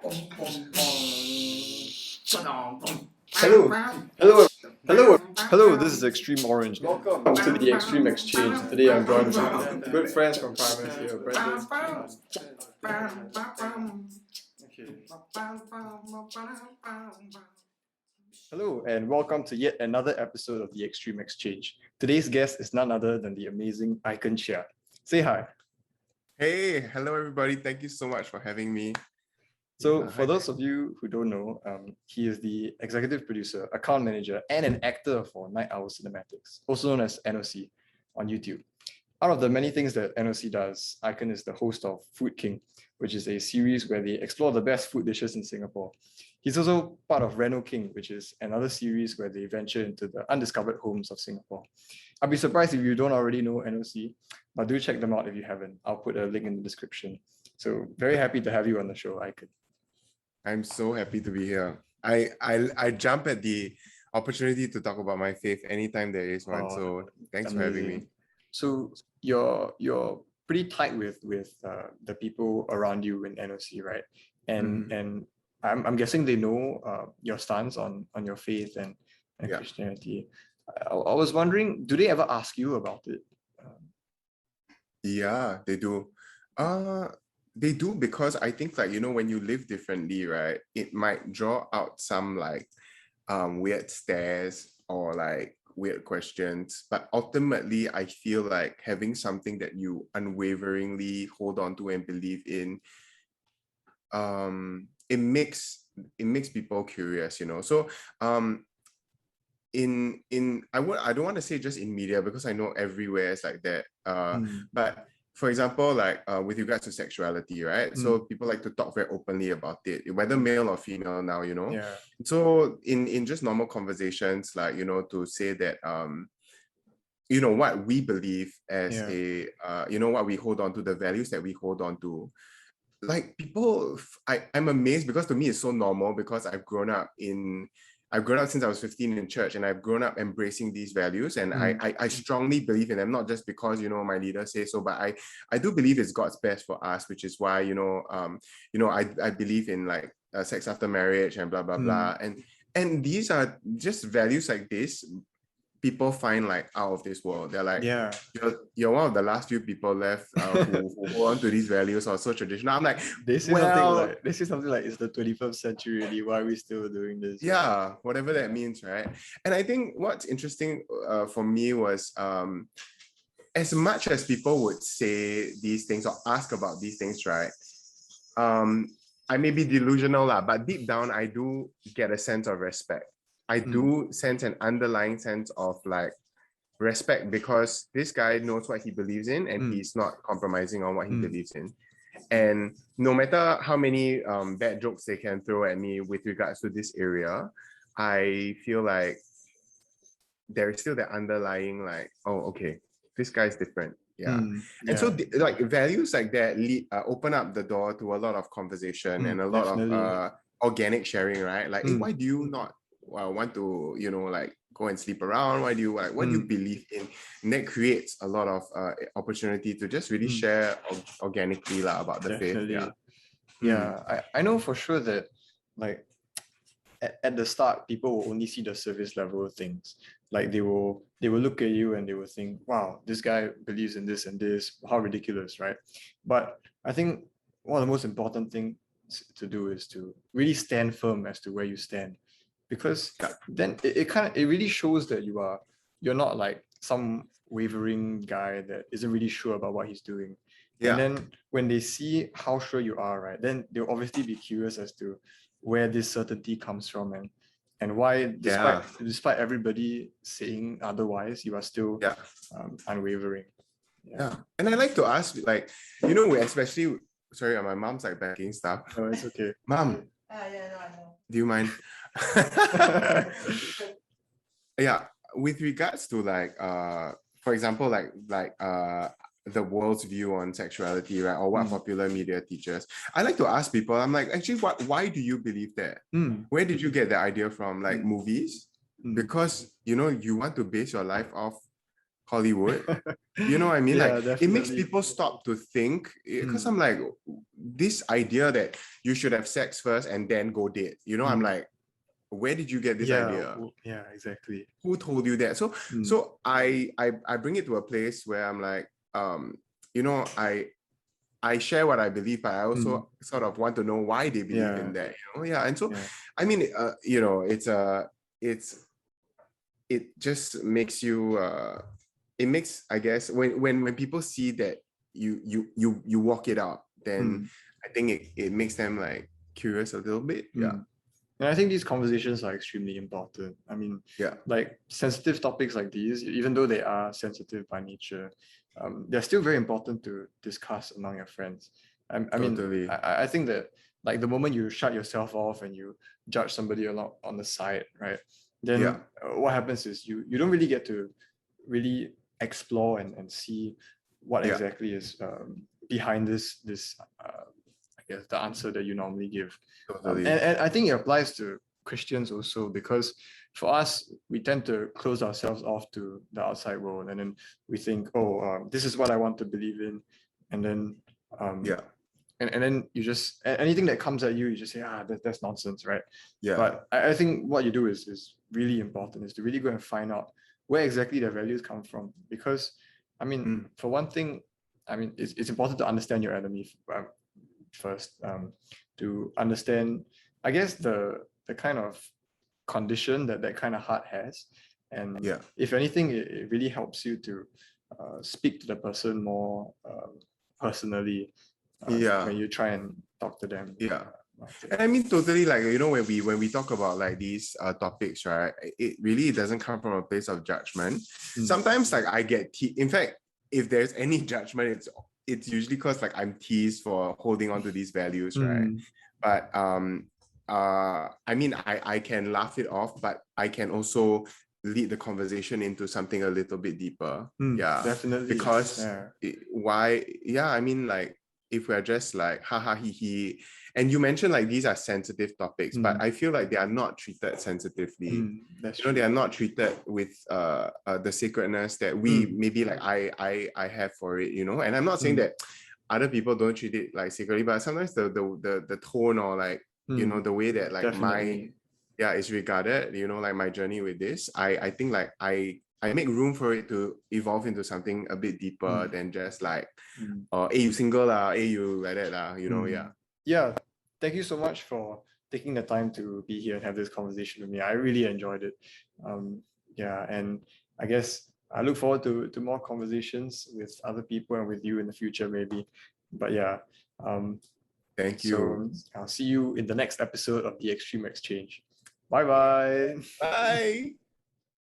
Hello, hello, hello, hello. This is Extreme Orange. Welcome to the Extreme Exchange. Today I'm joined with good friends from Primus here, Brendan. Okay. Hello, and welcome to yet another episode of the Extreme Exchange. Today's guest is none other than the amazing Aiken Chia. Say hi. Hey, hello everybody. Thank you so much for having me. So for those of you who don't know, he is the executive producer, account manager, and an actor for Night Owl Cinematics, also known as NOC on YouTube. Out of the many things that NOC does, Aiken is the host of Food King, which is a series where they explore the best food dishes in Singapore. He's also part of Reno King, which is another series where they venture into the undiscovered homes of Singapore. I'd be surprised if you don't already know NOC, but do check them out if you haven't. I'll put a link in the description. So very happy to have you on the show, Aiken. I'm so happy to be here. I jump at the opportunity to talk about my faith anytime there is one. So thanks for having me. So you're pretty tight with the people around you in NOC, right? And I'm guessing they know your stance on your faith and Christianity. I was wondering, do they ever ask you about it? Yeah, they do. They do, because I think, like, when you live differently, right, it might draw out some like weird stares or like weird questions. But ultimately, I feel like having something that you unwaveringly hold on to and believe in, it makes people curious, So I don't want to say just in media, because I know everywhere it's like that. But for example, like with regards to sexuality, right? So people like to talk very openly about it, whether male or female now, Yeah. So in just normal conversations, like, to say that what we believe as what we hold on to, the values that we hold on to, like, people, I'm amazed, because to me it's so normal, because I've grown up since I was 15 in church, and I've grown up embracing these values, and I strongly believe in them, not just because my leader says so, but I do believe it's God's best for us, which is why I believe in like sex after marriage and blah blah blah, and these are just values like this. People find like out of this world. They're like, you're one of the last few people left who hold on to these values or so traditional. I'm like, they say something like it's the 21st century already. Why are we still doing this? Yeah, whatever that means, right? And I think what's interesting for me was, as much as people would say these things or ask about these things, right? I may be delusional, but deep down, I do get a sense of respect. I do sense an underlying sense of like respect, because this guy knows what he believes in, and he's not compromising on what he believes in. And no matter how many bad jokes they can throw at me with regards to this area, I feel like there is still the underlying like, oh, okay, this guy's different. And so like values like that open up the door to a lot of conversation and a lot of organic sharing, right? Like, hey, why do you not want to like go and sleep around? Why do you what do you believe in? And that creates a lot of opportunity to just really share organically about the faith. I know for sure that like at the start, people will only see the surface level things. Like they will look at you and they will think, wow, this guy believes in this and this, how ridiculous, right? But I think one of the most important things to do is to really stand firm as to where you stand, because then it really shows that you're not like some wavering guy that isn't really sure about what he's doing. And then when they see how sure you are, right, then they'll obviously be curious as to where this certainty comes from, and why, despite everybody saying otherwise, you are still unwavering. And I like to ask, like, we especially, sorry, my mom's like backing stuff. No, it's okay. Mom, I know. do you mind? With regards to like for example, like the world's view on sexuality, right, or what popular media teaches, I like to ask people, I'm like, actually, why do you believe that? Where did you get the idea from? Like movies? Because you want to base your life off Hollywood. You know what I mean? Yeah, Like, it makes definitely. people stop to think, because Mm, I'm like, this idea that you should have sex first and then go date, you know, I'm mm. like, where did you get this Yeah, idea? yeah, exactly. Who told you that? So Mm, so I bring it to a place where I'm like, you know, I share what I believe, but I mm, also sort of want to know why they believe yeah, in that, you know? Yeah. And so, yeah. I mean, you know, it's it just makes you it makes, I guess, when people see that you walk it out, then Mm, I think it makes them like curious a little bit. Yeah. mm. And I think these conversations are extremely important. I mean, Yeah. like sensitive topics like these, even though they are sensitive by nature, they're still very important to discuss among your friends. I mean, Totally. I think that like the moment you shut yourself off and you judge somebody a lot on the side, right? Yeah. Then what happens is you don't really get to really explore and see what Yeah. exactly is behind this I guess the answer that you normally give. Totally. And I think it applies to Christians also because for us, we tend to close ourselves off to the outside world. And then we think, oh, this is what I want to believe in. And then, um, Yeah. and then you just, anything that comes at you, you just say, that's nonsense, right? Yeah. But I think what you do is really important, is to really go and find out where exactly their values come from. Because, I mean, Mm. for one thing, I mean, it's important to understand your enemy first, to understand, I guess, the kind of condition that that kind of heart has, and Yeah. if anything, it really helps you to speak to the person more personally Yeah. when you try and talk to them. Yeah. About it. And I mean, totally, like, you know, when we talk about like these topics, right? It really doesn't come from a place of judgment. Mm, Sometimes, like, I get in fact, if there's any judgment, it's usually because like I'm teased for holding on to these values, right? mm, But I mean, I can laugh it off, but I can also lead the conversation into something a little bit deeper. Yeah. definitely. Because Yeah. why? Yeah, I mean, like, if we're just like haha he he, and you mentioned like these are sensitive topics, but Mm, I feel like they are not treated sensitively. that's You know, they true. are not treated with the sacredness that we Mm, maybe like I have for it, you know. And I'm not saying mm, that other people don't treat it like sacredly, but sometimes the tone, or like, you know, mm, the way that like my, definitely. yeah, is regarded, you know, like my journey with this, I think like I make room for it to evolve into something a bit deeper Mm, than just like, mm. hey, you single lah, hey, you like that lah, you know. Yeah. Yeah, thank you so much for taking the time to be here and have this conversation with me. I really enjoyed it. Yeah, and I guess I look forward to more conversations with other people and with you in the future, maybe. But yeah, um, Thank you. so I'll see you in the next episode of the Extreme Exchange. Bye bye. Bye.